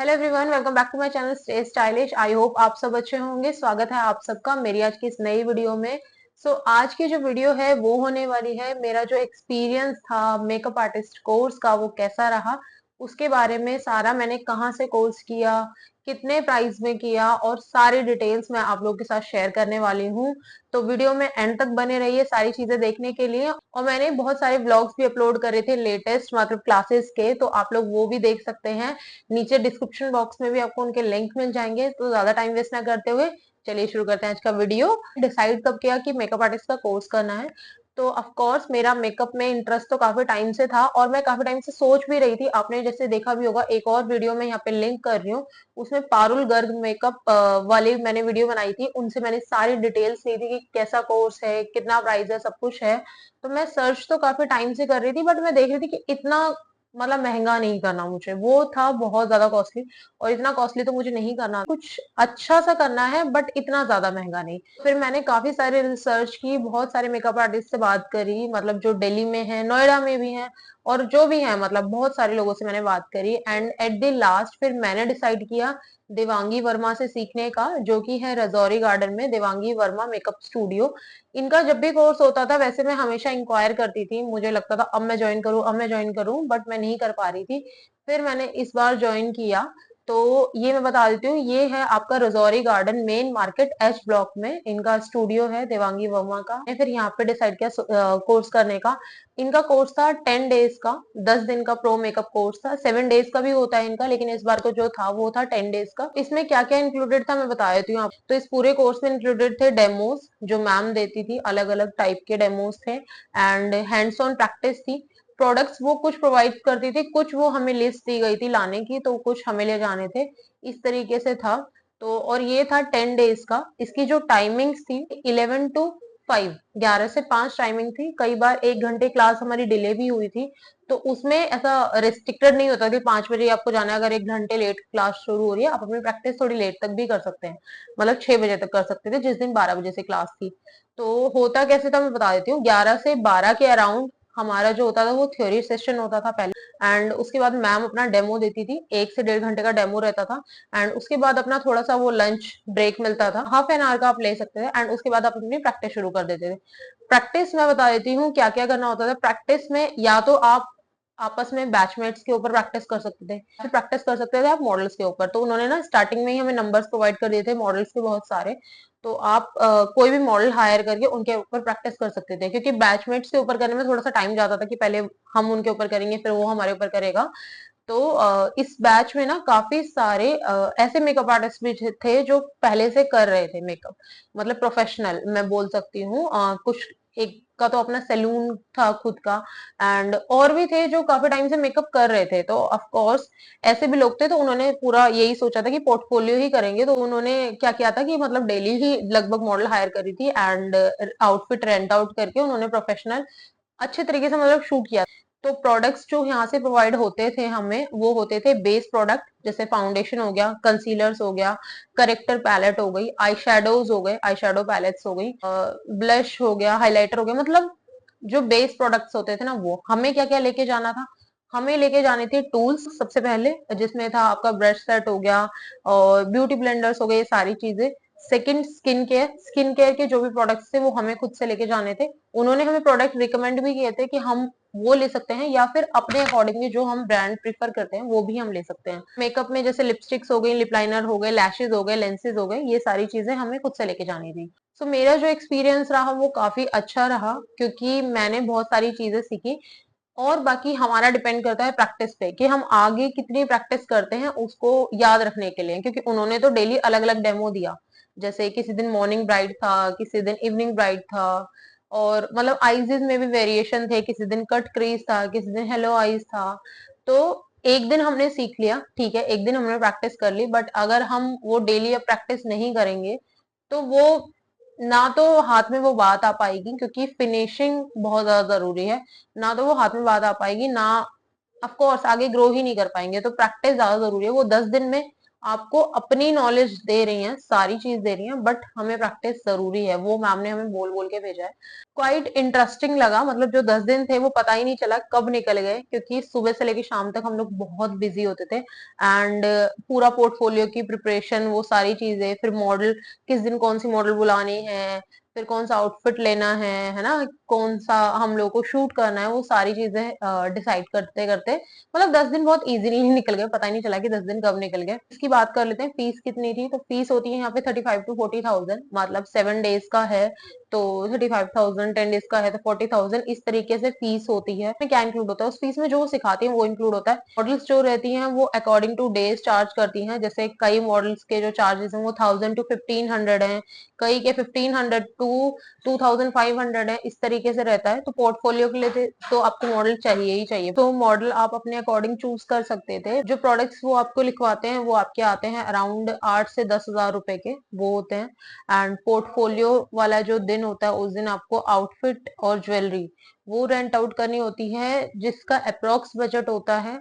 Hello everyone, welcome back to my channel stay stylish. I hope आप सब अच्छे होंगे। स्वागत है आप सबका मेरी आज की इस नई वीडियो में। आज की जो वीडियो है वो होने वाली है मेरा जो एक्सपीरियंस था मेकअप आर्टिस्ट कोर्स का, वो कैसा रहा उसके बारे में। सारा मैंने कहाँ से कोर्स किया, कितने प्राइस में किया, और सारी डिटेल्स मैं आप लोगों के साथ शेयर करने वाली हूँ। तो वीडियो में एंड तक बने रहिए सारी चीजें देखने के लिए। और मैंने बहुत सारे व्लॉग्स भी अपलोड करे थे लेटेस्ट, मतलब क्लासेस के, तो आप लोग वो भी देख सकते हैं। नीचे डिस्क्रिप्शन बॉक्स में भी आपको उनके लिंक मिल जाएंगे। तो ज्यादा टाइम वेस्ट ना करते हुए चलिए शुरू करते हैं आज का वीडियो। डिसाइड कब किया कि मेकअप आर्टिस्ट का कोर्स करना है? तो ऑफ कोर्स मेरा मेकअप में इंटरेस्ट तो काफी टाइम से था, और मैं काफी टाइम से सोच भी रही थी। आपने जैसे देखा भी होगा, एक और वीडियो में यहाँ पे लिंक कर रही हूँ, उसमें पारुल गर्ग मेकअप वाली मैंने वीडियो बनाई थी। उनसे मैंने सारी डिटेल्स ली थी कि कैसा कोर्स है, कितना प्राइस है, सब कुछ है। तो मैं सर्च तो काफी टाइम से कर रही थी, बट मैं देख रही थी कि इतना मतलब महंगा नहीं करना मुझे, वो था बहुत ज्यादा कॉस्टली। और इतना कॉस्टली तो मुझे नहीं करना, कुछ अच्छा सा करना है बट इतना ज्यादा महंगा नहीं। फिर मैंने काफी सारे रिसर्च की, बहुत सारे मेकअप आर्टिस्ट से बात करी, मतलब जो दिल्ली में है, नोएडा में भी है, और जो भी है, मतलब बहुत सारे लोगों से मैंने बात करी। एंड एट द लास्ट फिर मैंने डिसाइड किया देवांगी वर्मा से सीखने का, जो कि है रजौरी गार्डन में देवांगी वर्मा मेकअप स्टूडियो। इनका जब भी कोर्स होता था, वैसे मैं हमेशा इंक्वायर करती थी, मुझे लगता था अब मैं ज्वाइन करूं, अब मैं ज्वाइन करूं, बट मैं नहीं कर पा रही थी। फिर मैंने इस बार ज्वाइन किया। तो ये मैं बता देती हूँ, ये है आपका Rajouri garden main market H block में इनका स्टूडियो है देवांगी वर्मा का। मैं फिर यहाँ पे डिसाइड किया कोर्स करने का। इनका कोर्स था 10 डेज का, 10 दिन का प्रो मेकअप कोर्स था। 7 डेज का भी होता है इनका, लेकिन इस बार को जो था वो था 10 डेज का। इसमें क्या क्या इंक्लूडेड था मैं बता देती हूँ आप। तो इस पूरे कोर्स में इंक्लूडेड थे डेमोज, जो मैम देती थी, अलग अलग टाइप के डेमोज थे। एंड हैंड्स ऑन प्रैक्टिस थी। प्रोडक्ट्स वो कुछ प्रोवाइड करती थी, कुछ वो हमें लिस्ट दी गई थी लाने की, तो कुछ हमें ले जाने थे। इस तरीके से था। तो और ये था 10 डेज का। इसकी जो टाइमिंग्स थी 11 to 5, 11 से 5 टाइमिंग थी। कई बार 1 घंटे क्लास हमारी डिले भी हुई थी। तो उसमें ऐसा रिस्ट्रिक्टेड नहीं होता कि 5 बजे आपको जाना है। अगर 1 घंटे लेट क्लास शुरू हो रही है, आप अपनी प्रैक्टिस थोड़ी लेट तक भी कर सकते हैं, मतलब 6 बजे तक कर सकते थे, जिस दिन 12 बजे से क्लास थी। तो होता कैसे था मैं बता देती हूँ। 11 से 12 के अराउंड हमारा जो होता था वो थ्योरी सेशन होता था पहले। एंड उसके बाद मैम अपना डेमो देती थी, 1 से 1.5 घंटे का डेमो रहता था। एंड उसके बाद अपना थोड़ा सा वो लंच ब्रेक मिलता था, हाफ एन आवर का आप ले सकते थे। एंड उसके बाद आप अपनी प्रैक्टिस शुरू कर देते थे। प्रैक्टिस मैं बता देती हूँ क्या क्या करना होता था प्रैक्टिस में। या तो आप आपस में बैचमेट्स के ऊपर प्रैक्टिस कर सकते थे, फिर प्रैक्टिस कर सकते थे आप मॉडल्स के ऊपर। तो उन्होंने ना स्टार्टिंग में ही हमें नंबर्स प्रोवाइड कर दिए थे मॉडल्स के बहुत सारे। तो आप कोई भी मॉडल हायर करके उनके ऊपर प्रैक्टिस कर सकते थे, क्योंकि बैचमेट्स के ऊपर करने में थोड़ा सा टाइम जाता था कि पहले हम उनके ऊपर करेंगे फिर वो हमारे ऊपर करेगा। तो इस बैच में ना काफी सारे ऐसे मेकअप आर्टिस्ट भी थे जो पहले से कर रहे थे मेकअप, मतलब प्रोफेशनल मैं बोल सकती हूँ। कुछ एक का तो अपना सैलून था खुद का। एंड और भी थे जो काफी टाइम से मेकअप कर रहे थे। तो ऑफ कोर्स ऐसे भी लोग थे, तो उन्होंने पूरा यही सोचा था कि पोर्टफोलियो ही करेंगे। तो उन्होंने क्या किया था कि मतलब डेली ही लगभग मॉडल हायर करी थी, एंड आउटफिट रेंट आउट करके उन्होंने प्रोफेशनल अच्छे तरीके से मतलब शूट किया। तो प्रोडक्ट्स जो यहाँ से प्रोवाइड होते थे हमें, वो होते थे बेस प्रोडक्ट, जैसे फाउंडेशन हो गया, कंसीलर्स हो गया, करेक्टर पैलेट हो गई, आई शेडोज हो गए, आई शेडो पैलेट्स हो गई, ब्लश हो गया, हाइलाइटर हो गया। मतलब जो बेस प्रोडक्ट्स होते थे ना, वो हमें क्या क्या लेके जाना था। हमें लेके जाने थे टूल्स सबसे पहले, जिसमें था आपका ब्रश सेट हो गया और ब्यूटी ब्लेंडर्स हो गए, ये सारी चीजें। Second skin care, skin care के जो भी प्रोडक्ट्स थे वो हमें खुद से लेके जाने थे। उन्होंने हमें प्रोडक्ट रिकमेंड भी किए थे कि हम वो ले सकते हैं, या फिर अपने अकॉर्डिंगली जो हम ब्रांड प्रीफर करते हैं वो भी हम ले सकते हैं। मेकअप में जैसे लिपस्टिक्स हो गई, लिप लाइनर हो गए, लैशेज हो गए, लेंसेज हो गए, ये सारी चीजें हमें खुद से लेके जानी थी। सो मेरा जो एक्सपीरियंस रहा वो काफी अच्छा रहा, क्योंकि मैंने बहुत सारी चीजें सीखी। और बाकी हमारा डिपेंड करता है प्रैक्टिस पे, कि हम आगे कितनी प्रैक्टिस करते हैं उसको याद रखने के लिए, क्योंकि उन्होंने तो डेली अलग अलग डेमो दिया। जैसे किसी दिन मॉर्निंग ब्राइट था, किसी दिन इवनिंग ब्राइट था। और मतलब आईज में भी वेरिएशन थे, किसी दिन कट क्रीज था, किसी दिन हेलो आईज था। तो एक दिन हमने सीख लिया, ठीक है, एक दिन हमने प्रैक्टिस कर ली, बट अगर हम वो डेली अब प्रैक्टिस नहीं करेंगे तो वो ना तो हाथ में वो बात आ पाएगी, क्योंकि फिनिशिंग बहुत ज्यादा जरूरी है। ना तो वो हाथ में बात आ पाएगी, ना ऑफ कोर्स आगे ग्रो ही नहीं कर पाएंगे। तो प्रैक्टिस ज्यादा जरूरी है। वो 10 दिन में आपको अपनी नॉलेज दे रही हैं, सारी चीज दे रही हैं, बट हमें प्रैक्टिस जरूरी है, वो मैम ने हमें बोल बोल के भेजा है। क्वाइट इंटरेस्टिंग लगा, मतलब जो 10 दिन थे वो पता ही नहीं चला कब निकल गए, क्योंकि सुबह से लेकर शाम तक हम लोग बहुत बिजी होते थे। एंड पूरा पोर्टफोलियो की प्रिपरेशन, वो सारी चीजें, फिर मॉडल किस दिन कौन सी मॉडल बुलानी है, फिर कौन सा आउटफिट लेना है ना, कौन सा हम लोग को शूट करना है, वो सारी चीजें डिसाइड करते करते मतलब 10 दिन बहुत इजीली निकल गए, पता ही नहीं चला कि 10 दिन कब निकल गए। इसकी बात कर लेते हैं, फीस कितनी थी। तो फीस होती है यहाँ पे 35 to 40,000, मतलब 7 डेज का है तो 35,000, 10 डेज का है तो 40,000, इस तरीके से फीस होती है। क्या इंक्लूड होता है उस फीस में, जो सिखाती है वो इंक्लूड होता है। मॉडल्स जो रहती हैं वो अकॉर्डिंग टू डेज चार्ज करती हैं, जैसे कई मॉडल्स के जो चार्जेस हैं वो 1,000 to 1,500 है, कई के 1,500 to 2,500 है, इस तरीके से रहता है। तो पोर्टफोलियो के लिए तो आपको मॉडल चाहिए ही चाहिए, तो मॉडल आप अपने अकॉर्डिंग चूज कर सकते थे। जो प्रोडक्ट्स वो आपको लिखवाते हैं वो आपके आते हैं अराउंड 8 से 10 हजार रुपए के, वो होते हैं। एंड पोर्टफोलियो वाला जो दिन होता है उस दिन आपको आउटफिट और ज्वेलरी वो रेंट आउट करनी होती है, जिसका अप्रोक्स बजट होता है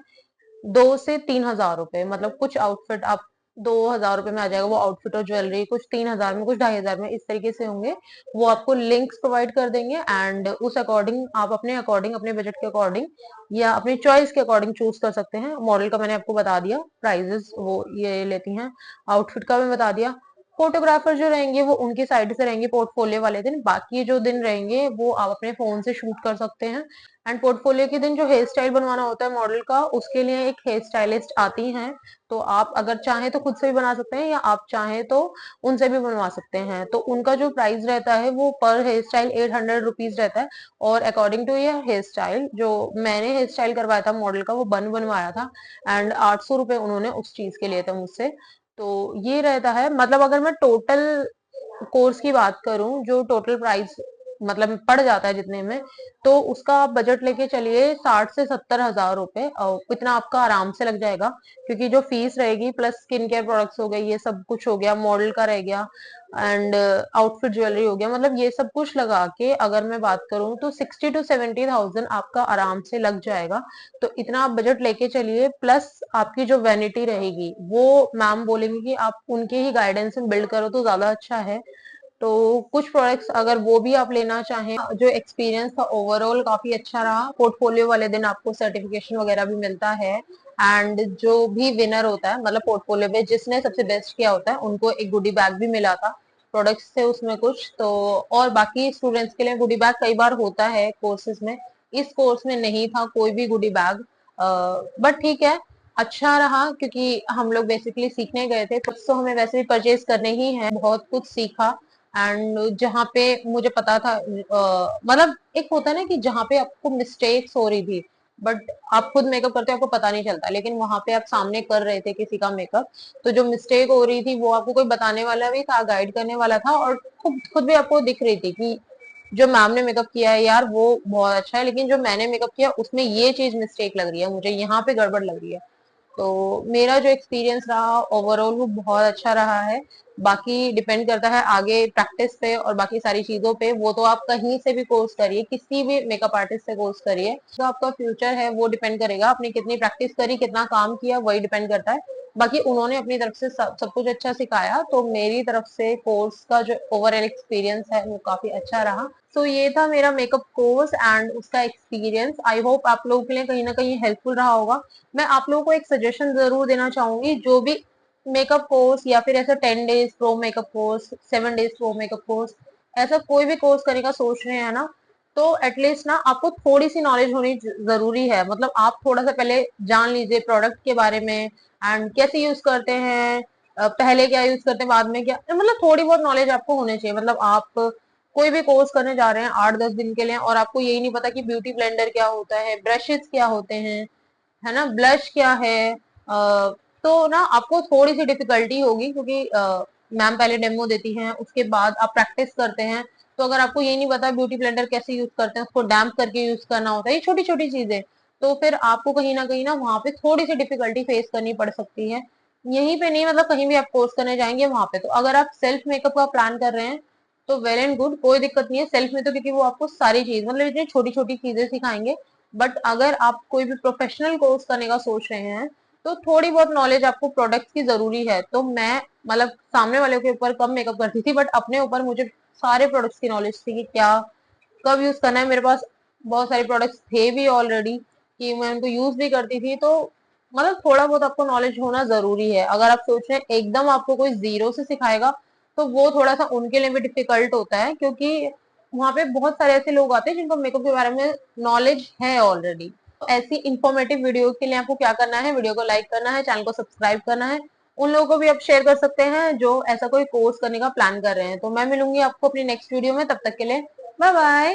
2 से 3 हजार रुपए। मतलब कुछ आउटफिट आप 2 हजार रुपए में आ जाएगा वो आउटफिट और ज्वेलरी, कुछ 3 हजार में, कुछ 2,500 में, इस तरीके से होंगे। वो आपको लिंक्स प्रोवाइड कर देंगे एंड उस अकॉर्डिंग आप अपने अकॉर्डिंग, अपने बजट के अकॉर्डिंग या अपनी चॉइस के अकॉर्डिंग चूज कर सकते हैं। मॉडल का मैंने आपको बता दिया, प्राइजेस वो ये लेती हैं। आउटफिट का भी बता दिया। फोटोग्राफर जो रहेंगे वो उनकी साइड से रहेंगे पोर्टफोलियो वाले दिन, बाकी जो दिन रहेंगे वो आप अपने फोन से शूट कर सकते हैं। एंड पोर्टफोलियो के दिन जो हेयर स्टाइल बनवाना होता है मॉडल का, उसके लिए एक हेयर स्टाइलिस्ट आती हैं, तो आप अगर चाहें तो खुद से भी बना सकते हैं या आप चाहें तो उनसे भी बनवा सकते हैं। तो उनका जो प्राइस रहता है वो पर हेयर स्टाइल 800 रुपीज रहता है। और अकॉर्डिंग टू ये हेयर स्टाइल, जो मैंने हेयर स्टाइल करवाया था मॉडल का, वो बन बनवाया था एंड 800 रुपए उन्होंने उस चीज के लिए थे मुझसे। तो ये रहता है, मतलब अगर मैं टोटल कोर्स की बात करूं, जो टोटल प्राइस मतलब पड़ जाता है जितने में, तो उसका आप बजट लेके चलिए 60 से 70 हजार रुपए, और इतना आपका आराम से लग जाएगा। क्योंकि जो फीस रहेगी प्लस स्किन केयर प्रोडक्ट्स हो गए, ये सब कुछ हो गया, मॉडल का रह गया एंड आउटफिट ज्वेलरी हो गया, मतलब ये सब कुछ लगा के अगर मैं बात करूं तो 60 to 70 थाउजेंड आपका आराम से लग जाएगा। तो इतना आप बजट लेके चलिए, प्लस आपकी जो वैनिटी रहेगी वो मैम बोलेंगे कि आप उनके ही गाइडेंस में बिल्ड करो तो ज्यादा अच्छा है। तो कुछ प्रोडक्ट्स अगर वो भी आप लेना चाहें, जो एक्सपीरियंस था ओवरऑल काफी अच्छा रहा। पोर्टफोलियो वाले दिन आपको सर्टिफिकेशन वगैरह भी मिलता है एंड जो भी विनर होता है, मतलब पोर्टफोलियो में जिसने सबसे बेस्ट किया होता है, उनको एक गुडी बैग भी मिला था। प्रोडक्ट्स थे उसमें कुछ तो, और बाकी स्टूडेंट्स के लिए गुडी बैग कई बार होता है कोर्सेज में। इस कोर्स में नहीं था कोई भी गुडी बैग, बट ठीक है, अच्छा रहा, क्योंकि हम लोग बेसिकली सीखने गए थे, कुछ तो हमें वैसे भी परचेज करने ही है, बहुत कुछ सीखा। एंड जहाँ पे मुझे पता था, मतलब एक होता है ना कि जहाँ पे आपको मिस्टेक्स हो रही थी, बट आप खुद मेकअप करते हो आपको पता नहीं चलता, लेकिन वहां पे आप सामने कर रहे थे किसी का मेकअप, तो जो मिस्टेक हो रही थी वो आपको कोई बताने वाला भी था, गाइड करने वाला था, और खुद खुद भी आपको दिख रही थी कि जो मैम ने मेकअप किया है यार वो बहुत अच्छा है, लेकिन जो मैंने मेकअप किया उसमें ये चीज मिस्टेक लग रही है, मुझे यहाँ पे गड़बड़ लग रही है। तो मेरा जो एक्सपीरियंस रहा ओवरऑल वो बहुत अच्छा रहा है। बाकी डिपेंड करता है आगे प्रैक्टिस पे और बाकी सारी चीजों पे, वो तो आप कहीं से भी कोर्स करिए, किसी भी मेकअप आर्टिस्ट से कोर्स करिए, जो आपका फ्यूचर है वो डिपेंड करेगा, आपने कितनी प्रैक्टिस करी, कितना काम किया, वही डिपेंड करता है। बाकी उन्होंने अपनी तरफ से सब कुछ अच्छा सिखाया, तो मेरी तरफ से कोर्स का जो ओवरऑल एक्सपीरियंस है वो काफी अच्छा रहा। तो ये था मेरा मेकअप कोर्स एंड उसका एक्सपीरियंस। आई होप आप लोगों के लिए कहीं ना कहीं हेल्पफुल रहा होगा। मैं आप लोगों को एक सजेशन जरूर देना चाहूंगी, जो भी मेकअप कोर्स या फिर ऐसा 10 days pro makeup course, 7 days pro makeup course, ऐसा कोई भी कोर्स करने का सोच रहे हैं ना, तो एटलीस्ट ना आपको थोड़ी सी नॉलेज होनी जरूरी है। मतलब आप थोड़ा सा पहले जान लीजिए प्रोडक्ट के बारे में एंड कैसे यूज करते हैं, पहले क्या यूज करते हैं, बाद में क्या, मतलब थोड़ी बहुत नॉलेज आपको होनी चाहिए। मतलब आप कोई भी कोर्स करने जा रहे हैं 8-10 दिन के लिए और आपको यही नहीं पता कि ब्यूटी ब्लेंडर क्या होता है, ब्रशेस क्या होते हैं, है ना, ब्लश क्या है, तो ना आपको थोड़ी सी डिफिकल्टी होगी, क्योंकि मैम पहले डेमो देती हैं, उसके बाद आप प्रैक्टिस करते हैं। तो अगर आपको ये नहीं पता ब्यूटी ब्लेंडर कैसे यूज करते हैं, उसको डैम्प करके यूज करना होता है, ये छोटी छोटी चीजें, तो फिर आपको कहीं ना वहां पे थोड़ी सी डिफिकल्टी फेस करनी पड़ सकती है। यहीं पे नहीं, मतलब कहीं भी आप कोर्स करने जाएंगे वहां पे, तो अगर आप सेल्फ मेकअप का प्लान कर रहे हैं तो वेल एंड गुड, कोई दिक्कत नहीं है सेल्फ में, तो क्योंकि वो आपको सारी चीज, मतलब इतनी छोटी छोटी चीजें सिखाएंगे। बट अगर आप कोई भी प्रोफेशनल कोर्स करने का सोच रहे हैं तो थोड़ी बहुत नॉलेज आपको प्रोडक्ट्स की जरूरी है। तो मैं मतलब सामने वाले के ऊपर कम मेकअप करती थी, बट अपने ऊपर मुझे सारे प्रोडक्ट्स की नॉलेज थी कि क्या कब यूज करना है। मेरे पास बहुत सारे प्रोडक्ट्स थे भी ऑलरेडी कि मैं उनको यूज भी करती थी। तो मतलब थोड़ा बहुत आपको नॉलेज होना जरूरी है। अगर आप सोच रहे हैं एकदम आपको कोई जीरो से सिखाएगा तो वो थोड़ा सा उनके लिए भी डिफिकल्ट होता है, क्योंकि वहां पे बहुत सारे ऐसे लोग आते हैं जिनको मेकअप के बारे में नॉलेज है ऑलरेडी। ऐसी इंफॉर्मेटिव वीडियो के लिए आपको क्या करना है, वीडियो को लाइक करना है, चैनल को सब्सक्राइब करना है। उन लोगों को भी आप शेयर कर सकते हैं जो ऐसा कोई कोर्स करने का प्लान कर रहे हैं। तो मैं मिलूंगी आपको अपनी नेक्स्ट वीडियो में, तब तक के लिए बाय बाय।